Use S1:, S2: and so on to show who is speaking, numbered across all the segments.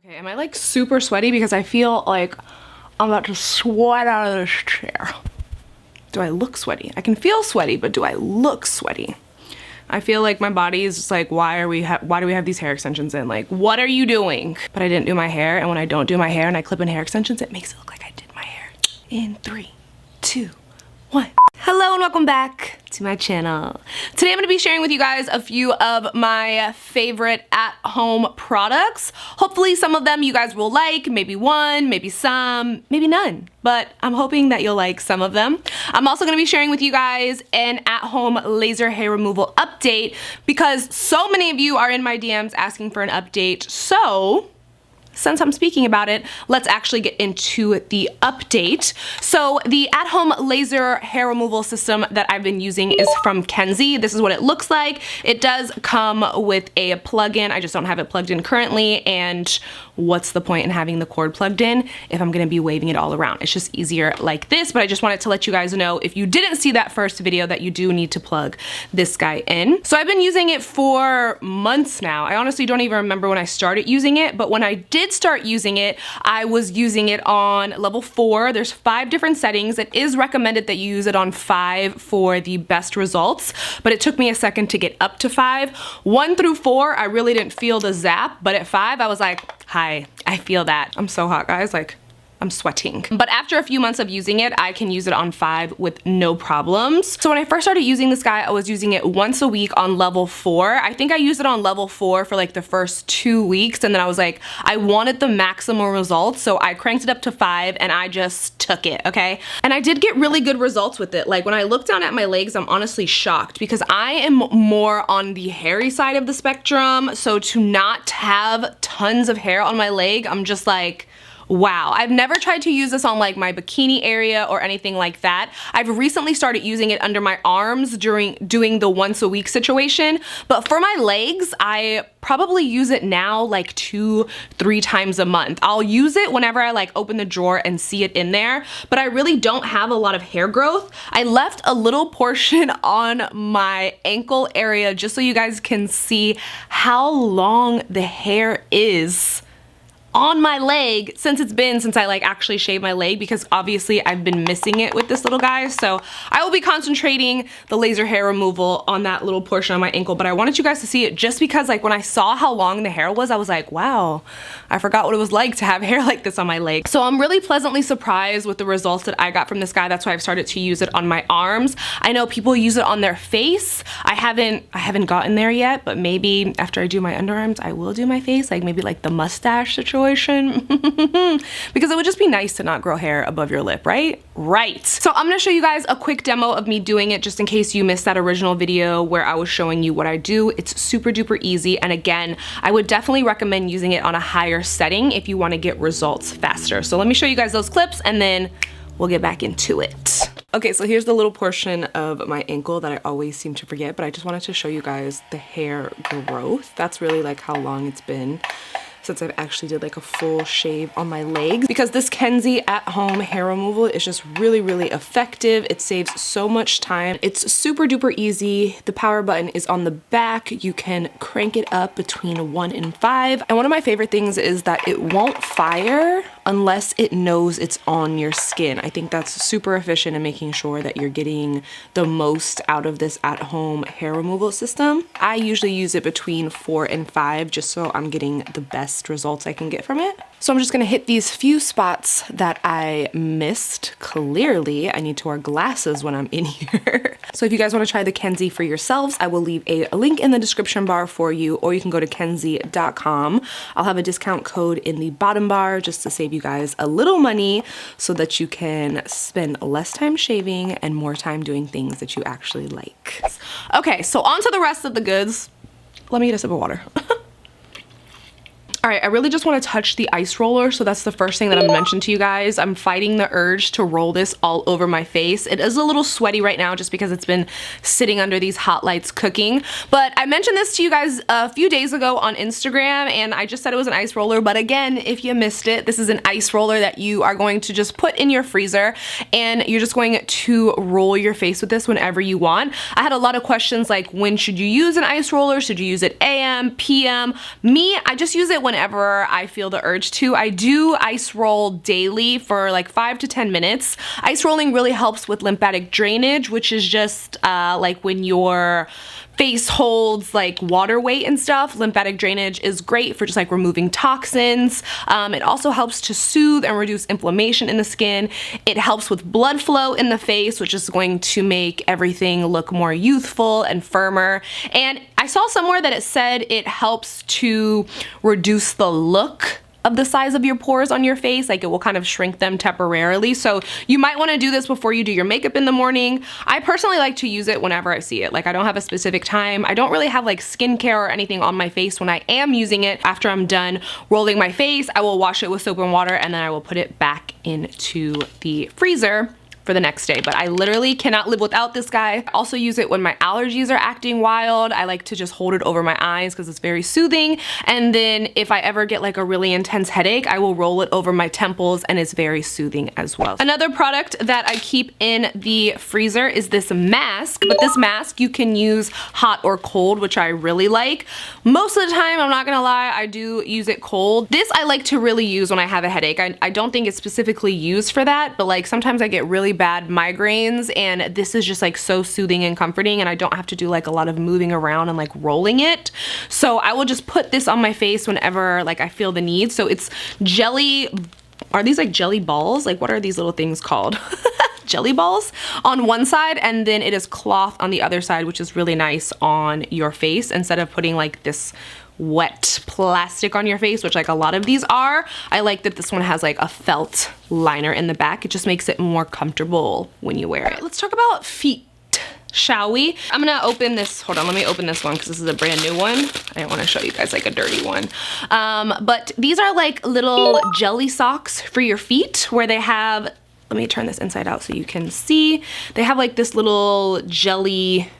S1: Okay, am I like super sweaty? Because I feel like I'm about to sweat out of this chair. Do I look sweaty? I can feel sweaty, but do I look sweaty? I feel like my body is just like, why do we have these hair extensions in? Like, what are you doing? But I didn't do my hair, and when I don't do my hair and I clip in hair extensions, it makes it look like I did my hair. In 3, 2, 1. Hello and welcome back to my channel. Today I'm going to be sharing with you guys a few of my favorite at-home products. Hopefully some of them you guys will like, maybe one, maybe some, maybe none. But I'm hoping that you'll like some of them. I'm also going to be sharing with you guys an at-home laser hair removal update because so many of you are in my DMs asking for an update. So since I'm speaking about it, let's actually get into the update. So the at-home laser hair removal system that I've been using is from Kenzzi. This is what it looks like. It does come with a plug-in. I just don't have it plugged in currently, and what's the point in having the cord plugged in if I'm gonna be waving it all around? It's just easier like this, but I just wanted to let you guys know, if you didn't see that first video, that you do need to plug this guy in. So I've been using it for months now. I honestly don't even remember when I started using it, but when I did start using it, I was using it on level 4. There's 5 different settings. It is recommended that you use it on 5 for the best results, but it took me a second to get up to 5. 1 through 4, I really didn't feel the zap, but at 5, I was like, hi, I feel that. I'm so hot, guys. Like, I'm sweating. But after a few months of using it, I can use it on 5 with no problems. So when I first started using this guy, I was using it once a week on level 4. I think I used it on level 4 for like the first 2 weeks, and then I was like, I wanted the maximum results, so I cranked it up to 5 and I just took it, okay? And I did get really good results with it. Like when I look down at my legs, I'm honestly shocked because I am more on the hairy side of the spectrum. So to not have tons of hair on my leg, I'm just like, wow. I've never tried to use this on like my bikini area or anything like that. I've recently started using it under my arms during doing the once a week situation, but for my legs, I probably use it now like 2-3 times a month. I'll use it whenever I like open the drawer and see it in there, but I really don't have a lot of hair growth. I left a little portion on my ankle area just so you guys can see how long the hair is on my leg since I like actually shaved my leg, because obviously I've been missing it with this little guy. So I will be concentrating the laser hair removal on that little portion on my ankle, but I wanted you guys to see it just because like when I saw how long the hair was, I was like, wow, I forgot what it was like to have hair like this on my leg. So I'm really pleasantly surprised with the results that I got from this guy. That's why I've started to use it on my arms. I know people use it on their face. I haven't gotten there yet, but maybe after I do my underarms, I will do my face, like maybe like the mustache situation. Because it would just be nice to not grow hair above your lip, right? Right. So I'm gonna show you guys a quick demo of me doing it just in case you missed that original video where I was showing you what I do. It's super duper easy, and again, I would definitely recommend using it on a higher setting if you want to get results faster. So let me show you guys those clips and then we'll get back into it. Okay, so here's the little portion of my ankle that I always seem to forget, but I just wanted to show you guys the hair growth. That's really like how long it's been since I've actually did like a full shave on my legs, because this Kenzzi at-home hair removal is just really, really effective. It saves so much time. It's super duper easy. The power button is on the back. You can crank it up between 1 and 5. And one of my favorite things is that it won't fire unless it knows it's on your skin. I think that's super efficient in making sure that you're getting the most out of this at-home hair removal system. I usually use it between 4 and 5 just so I'm getting the best results I can get from it. So I'm just gonna hit these few spots that I missed. Clearly, I need to wear glasses when I'm in here. So if you guys wanna try the Kenzzi for yourselves, I will leave a link in the description bar for you, or you can go to kenzzi.com. I'll have a discount code in the bottom bar just to save you guys a little money so that you can spend less time shaving and more time doing things that you actually like. Okay, so on to the rest of the goods. Let me get a sip of water. All right, I really just want to touch the ice roller, so that's the first thing that I'm gonna mention to you guys. I'm fighting the urge to roll this all over my face. It is a little sweaty right now just because it's been sitting under these hot lights cooking, but I mentioned this to you guys a few days ago on Instagram, and I just said it was an ice roller, but again, if you missed it, this is an ice roller that you are going to just put in your freezer, and you're just going to roll your face with this whenever you want. I had a lot of questions like, when should you use an ice roller? Should you use it AM, PM? Me, I just use it when whenever I feel the urge to. I do ice roll daily for like 5 to 10 minutes. Ice rolling really helps with lymphatic drainage, which is just like when your face holds like water weight and stuff. Lymphatic drainage is great for just like removing toxins. It also helps to soothe and reduce inflammation in the skin. It helps with blood flow in the face, which is going to make everything look more youthful and firmer. And I saw somewhere that it said it helps to reduce the look of the size of your pores on your face, like it will kind of shrink them temporarily. So you might want to do this before you do your makeup in the morning. I personally like to use it whenever I see it. Like I don't have a specific time. I don't really have like skincare or anything on my face when I am using it. After I'm done rolling my face, I will wash it with soap and water and then I will put it back into the freezer for the next day. But I literally cannot live without this guy. I also use it when my allergies are acting wild. I like to just hold it over my eyes because it's very soothing. And then if I ever get like a really intense headache, I will roll it over my temples and it's very soothing as well. Another product that I keep in the freezer is this mask, but this mask you can use hot or cold, which I really like. Most of the time, I'm not gonna lie, I do use it cold. This I like to really use when I have a headache. I don't think it's specifically used for that, but like sometimes I get really bad migraines and this is just like so soothing and comforting and I don't have to do like a lot of moving around and like rolling it. So I will just put this on my face whenever like I feel the need. So it's jelly, are these like jelly balls? Like what are these little things called? Jelly balls on one side and then it is cloth on the other side, which is really nice on your face instead of putting like this wet plastic on your face, which like a lot of these are. I like that this one has like a felt liner in the back. It just makes it more comfortable when you wear it. Let's talk about feet, shall we? I'm gonna open this, hold on, let me open this one because this is a brand new one. I didn't want to show you guys like a dirty one. But these are like little jelly socks for your feet where they have, let me turn this inside out so you can see. They have like this little jelly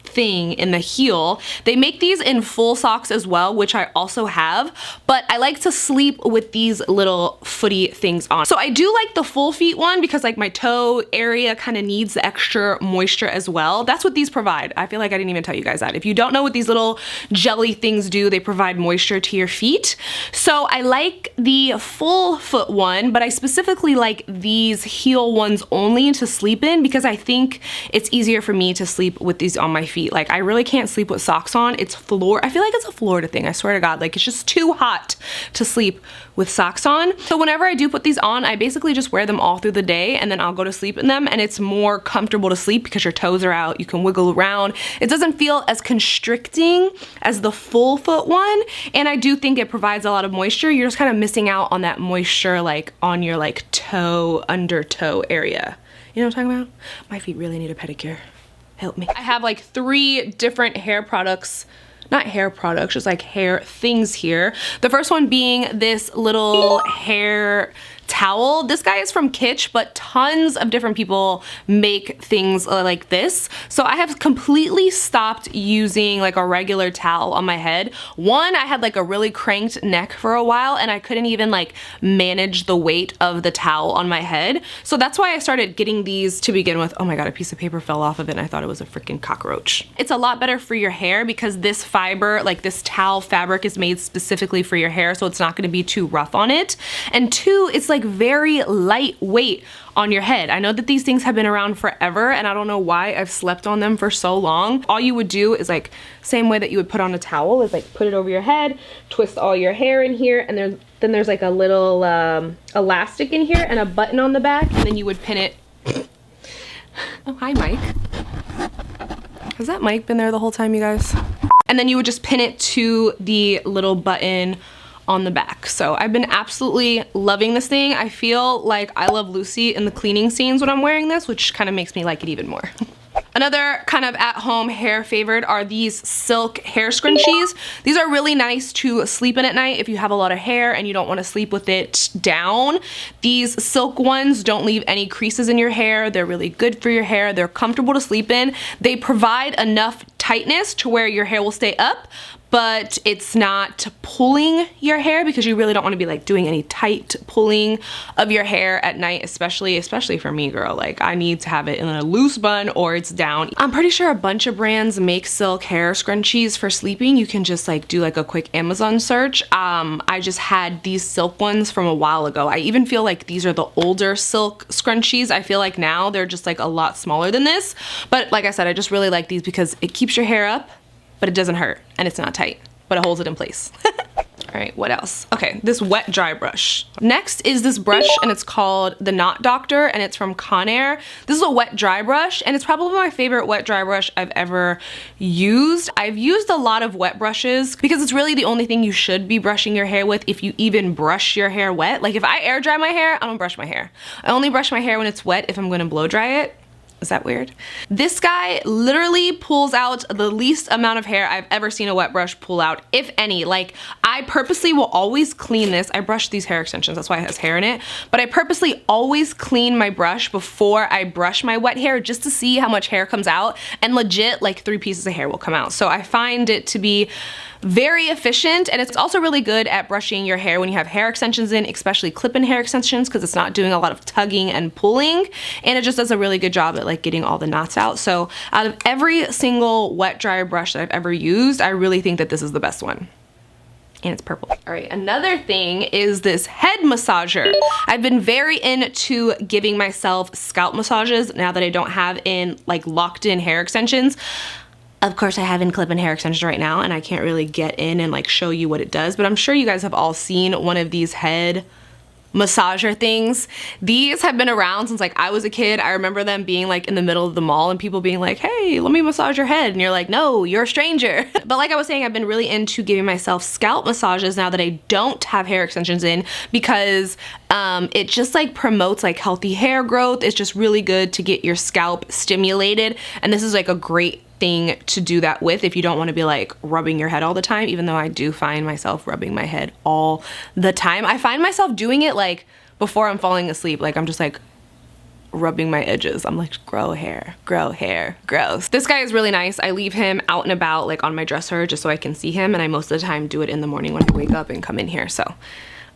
S1: thing in the heel. They make these in full socks as well, which I also have, but I like to sleep with these little footy things on. So I do like the full feet one because like my toe area kind of needs the extra moisture as well. That's what these provide. I feel like I didn't even tell you guys that. If you don't know what these little jelly things do, they provide moisture to your feet. So I like the full foot one, but I specifically like these heel ones only to sleep in because I think it's easier for me to sleep with these on my feet. Like I really can't sleep with socks on. It's I feel like it's a Florida thing, I swear to God. Like it's just too hot to sleep with socks on. So whenever I do put these on, I basically just wear them all through the day and then I'll go to sleep in them and it's more comfortable to sleep because your toes are out, you can wiggle around. It doesn't feel as constricting as the full foot one. And I do think it provides a lot of moisture. You're just kind of missing out on that moisture like on your like toe, under toe area. You know what I'm talking about? My feet really need a pedicure. Help me. I have like 3 different hair products, not hair products, just like hair things here. The first one being this little hair towel. This guy is from Kitsch, but tons of different people make things like this. So I have completely stopped using like a regular towel on my head. One, I had like a really cranked neck for a while and I couldn't even like manage the weight of the towel on my head. So that's why I started getting these to begin with. Oh my God, a piece of paper fell off of it and I thought it was a freaking cockroach. It's a lot better for your hair because this fiber, like this towel fabric is made specifically for your hair, so it's not gonna be too rough on it. And 2, it's like very lightweight on your head. I know that these things have been around forever and I don't know why I've slept on them for so long. All you would do is like, same way that you would put on a towel, is like put it over your head, twist all your hair in here, and then there's like a little elastic in here and a button on the back, and then you would pin it. Oh, hi Mike. Has that mic been there the whole time, you guys? And then you would just pin it to the little button on the back. So I've been absolutely loving this thing. I feel like I Love Lucy in the cleaning scenes when I'm wearing this, which kind of makes me like it even more. Another kind of at-home hair favorite are these silk hair scrunchies. These are really nice to sleep in at night if you have a lot of hair and you don't want to sleep with it down. These silk ones don't leave any creases in your hair. They're really good for your hair. They're comfortable to sleep in. They provide enough tightness to where your hair will stay up, but it's not pulling your hair, because you really don't want to be like doing any tight pulling of your hair at night, especially for me, girl. Like, I need to have it in a loose bun or it's down. I'm pretty sure a bunch of brands make silk hair scrunchies for sleeping. You can just like do like a quick Amazon search. I just had these silk ones from a while ago. I even feel like these are the older silk scrunchies. I feel like now they're just like a lot smaller than this, but like I said, I just really like these because it keeps your hair up, but it doesn't hurt, and it's not tight, but it holds it in place. All right, what else? Okay, this wet dry brush. Next is this brush, and it's called the Knot Doctor, and it's from Conair. This is a wet dry brush, and it's probably my favorite wet dry brush I've ever used. I've used a lot of wet brushes because it's really the only thing you should be brushing your hair with if you even brush your hair wet. Like, if I air dry my hair, I don't brush my hair. I only brush my hair when it's wet if I'm gonna blow dry it. Is that weird? This guy literally pulls out the least amount of hair I've ever seen a wet brush pull out, if any. Like, I purposely will always clean this. I brush these hair extensions, that's why it has hair in it. But I purposely always clean my brush before I brush my wet hair just to see how much hair comes out. And legit, like 3 pieces of hair will come out. So I find it to be very efficient, and it's also really good at brushing your hair when you have hair extensions in, especially clip-in hair extensions, because it's not doing a lot of tugging and pulling, and it just does a really good job at like getting all the knots out. So out of every single wet dry brush that I've ever used, I really think that this is the best one. And it's purple. All right, another thing is this head massager. I've been very into giving myself scalp massages now that I don't have in like locked in hair extensions. Of course, I have in clip-in hair extensions right now, and I can't really get in and like show you what it does, but I'm sure you guys have all seen one of these head massager things. These have been around since like I was a kid. I remember them being like in the middle of the mall and people being like, hey, let me massage your head. And you're like, no, you're a stranger. But like I was saying, I've been really into giving myself scalp massages now that I don't have hair extensions in, because it just like promotes like healthy hair growth. It's just really good to get your scalp stimulated. And this is like a great thing to do that with if you don't want to be like rubbing your head all the time, even though I do find myself rubbing my head all the time. I find myself doing it like before I'm falling asleep. Like, I'm just like rubbing my edges. I'm like, grow hair, gross. This guy is really nice. I leave him out and about like on my dresser just so I can see him, and I most of the time do it in the morning when I wake up and come in here. So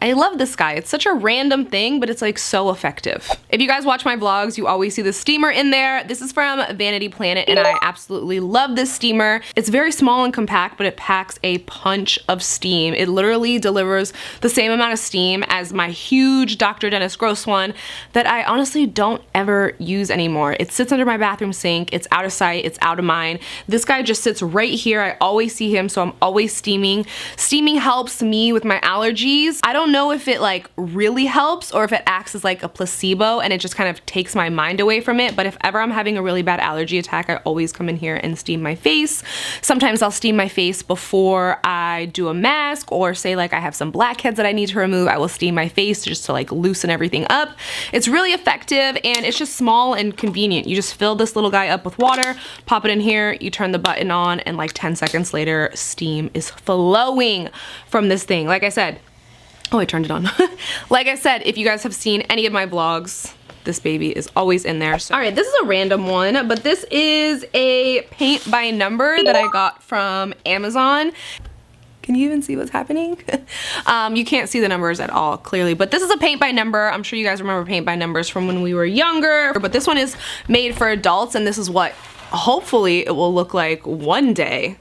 S1: I love this guy. It's such a random thing, but it's like so effective. If you guys watch my vlogs, you always see the steamer in there. This is from Vanity Planet, and I absolutely love this steamer. It's very small and compact, but it packs a punch of steam. It literally delivers the same amount of steam as my huge Dr. Dennis Gross one that I honestly don't ever use anymore. It sits under my bathroom sink. It's out of sight. It's out of mind. This guy just sits right here. I always see him, so I'm always steaming. Steaming helps me with my allergies. I don't know if it like really helps or if it acts as like a placebo and it just kind of takes my mind away from it, but if ever I'm having a really bad allergy attack, I always come in here and steam my face. Sometimes I'll steam my face before I do a mask, or say like I have some blackheads that I need to remove, I will steam my face just to like loosen everything up. It's really effective, and it's just small and convenient. You just fill this little guy up with water, pop it in here, you turn the button on, and like 10 seconds later, steam is flowing from this thing. Like I said, oh, I turned it on. Like I said, if you guys have seen any of my vlogs, this baby is always in there. So, all right, this is a random one, but this is a paint by number that I got from Amazon. Can you even see what's happening? You can't see the numbers at all, clearly, but this is a paint by number. I'm sure you guys remember paint by numbers from when we were younger, but this one is made for adults, and this is what hopefully it will look like one day,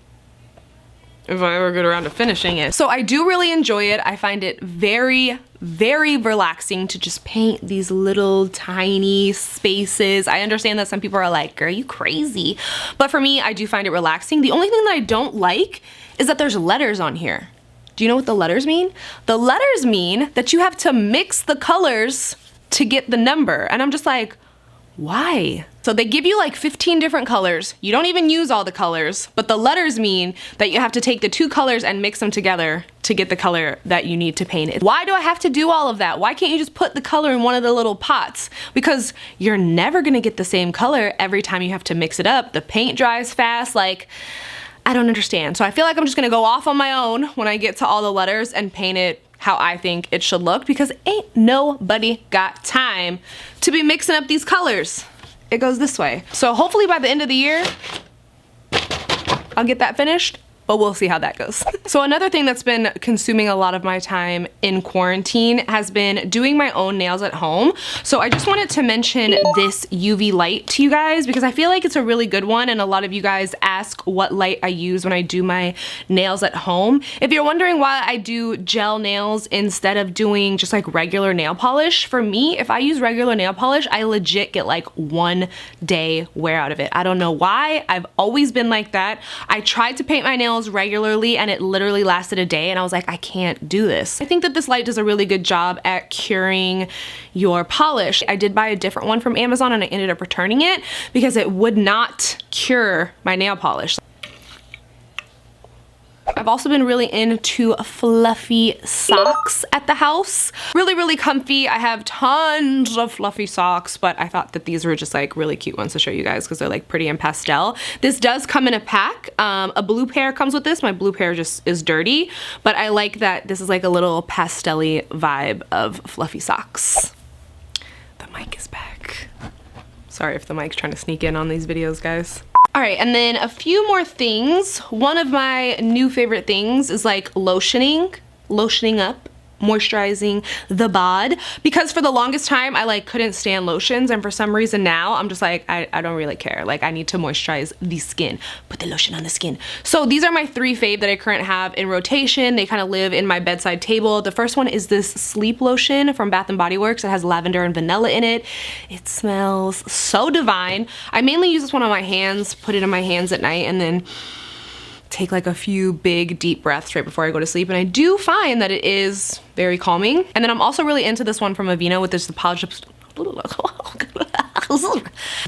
S1: if I ever get around to finishing it. So I do really enjoy it. I find it very, very relaxing to just paint these little tiny spaces. I understand that some people are like, girl, you crazy. But for me, I do find it relaxing. The only thing that I don't like is that there's letters on here. Do you know what the letters mean? The letters mean that you have to mix the colors to get the number. And I'm just like, why? So they give you like 15 different colors. You don't even use all the colors, but the letters mean that you have to take the 2 colors and mix them together to get the color that you need to paint it. Why do I have to do all of that? Why can't you just put the color in one of the little pots? Because you're never gonna get the same color every time you have to mix it up. The paint dries fast, like, I don't understand. So I feel like I'm just gonna go off on my own when I get to all the letters and paint it how I think it should look, because ain't nobody got time to be mixing up these colors. It goes this way. So hopefully by the end of the year, I'll get that finished but we'll see how that goes. So another thing that's been consuming a lot of my time in quarantine has been doing my own nails at home. So I just wanted to mention this UV light to you guys because I feel like it's a really good one, and a lot of you guys ask what light I use when I do my nails at home. If you're wondering why I do gel nails instead of doing just like regular nail polish, for me, if I use regular nail polish, I legit get like 1 day wear out of it. I don't know why. I've always been like that. I tried to paint my nails regularly and it literally lasted a day, and I was like, I can't do this. I think that this light does a really good job at curing your polish. I did buy a different one from Amazon and I ended up returning it because it would not cure my nail polish. I've also been really into fluffy socks at the house. Really, really comfy. I have tons of fluffy socks, but I thought that these were just like really cute ones to show you guys because they're like pretty and pastel. This does come in a pack. A blue pair comes with this. My blue pair just is dirty, but I like that this is like a little pastel-y vibe of fluffy socks. The mic is back. Sorry if the mic's trying to sneak in on these videos, guys. All right, and then a few more things. One of my new favorite things is like lotioning up, moisturizing the bod, because for the longest time I like couldn't stand lotions, and for some reason now I'm just like, I don't really care. Like, I need to moisturize the skin, put the lotion on the skin. So these are my 3 fave that I currently have in rotation. They kind of live in my bedside table. The first one is this sleep lotion from Bath & Body Works. It has lavender and vanilla in it. It smells so divine. I mainly use this one on my hands, put it in my hands at night, and then take like a few big deep breaths right before I go to sleep, and I do find that it is very calming. And then I'm also really into this one from Aveeno with this polish.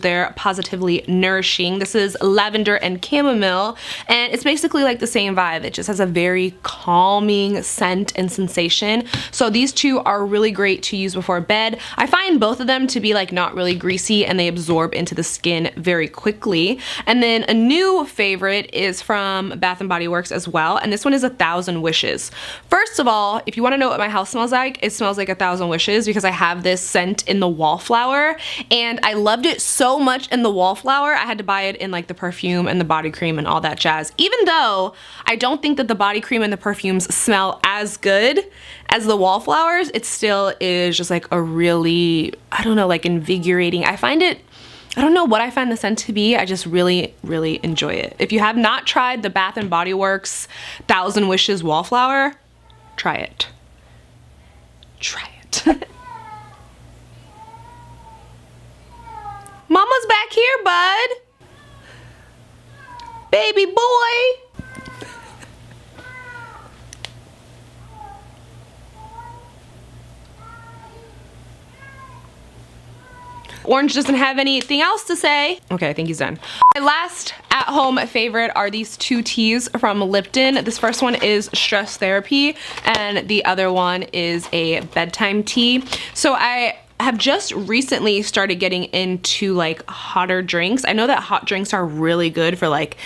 S1: They're positively nourishing. This is lavender and chamomile, and it's basically like the same vibe. It just has a very calming scent and sensation. So these two are really great to use before bed. I find both of them to be like not really greasy, and they absorb into the skin very quickly. And then a new favorite is from Bath & Body Works as well, and this one is 1,000 Wishes. First of all, if you want to know what my house smells like, it smells like 1,000 Wishes because I have this scent in the wallflower, and I loved it so much in the wallflower I had to buy it in like the perfume and the body cream and all that jazz. Even though I don't think that the body cream and the perfumes smell as good as the wallflowers, it still is just like a really, I don't know, like invigorating. I find it, I don't know what I find the scent to be. I just really, really enjoy it. If you have not tried the Bath & Body Works 1,000 Wishes wallflower, try it. Try it. Mama's back here, bud. Baby boy. Orange doesn't have anything else to say. Okay, I think he's done. My last at-home favorite are these 2 teas from Lipton. This first one is Stress Therapy, and the other one is a bedtime tea. So I have just recently started getting into like hotter drinks. I know that hot drinks are really good for like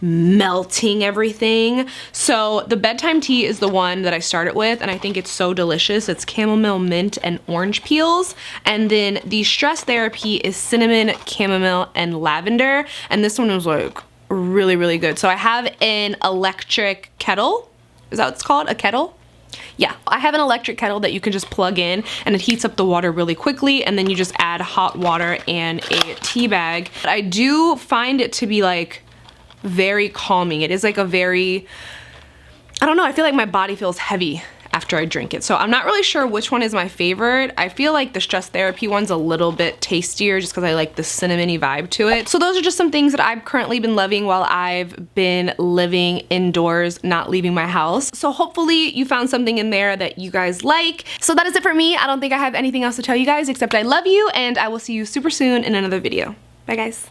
S1: melting everything. So the bedtime tea is the one that I started with, and I think it's so delicious. It's chamomile, mint, and orange peels. And then the Stress Therapy is cinnamon, chamomile, and lavender. And this one was like really, really good. So I have an electric kettle. Is that what it's called? A kettle? Yeah, I have an electric kettle that you can just plug in, and it heats up the water really quickly, and then you just add hot water and a tea bag. But I do find it to be like very calming. It is like a very, I don't know, I feel like my body feels heavy after I drink it. So I'm not really sure which one is my favorite. I feel like the Stress Therapy one's a little bit tastier just because I like the cinnamony vibe to it. So those are just some things that I've currently been loving while I've been living indoors, not leaving my house. So hopefully you found something in there that you guys like. So that is it for me. I don't think I have anything else to tell you guys except I love you, and I will see you super soon in another video. Bye guys.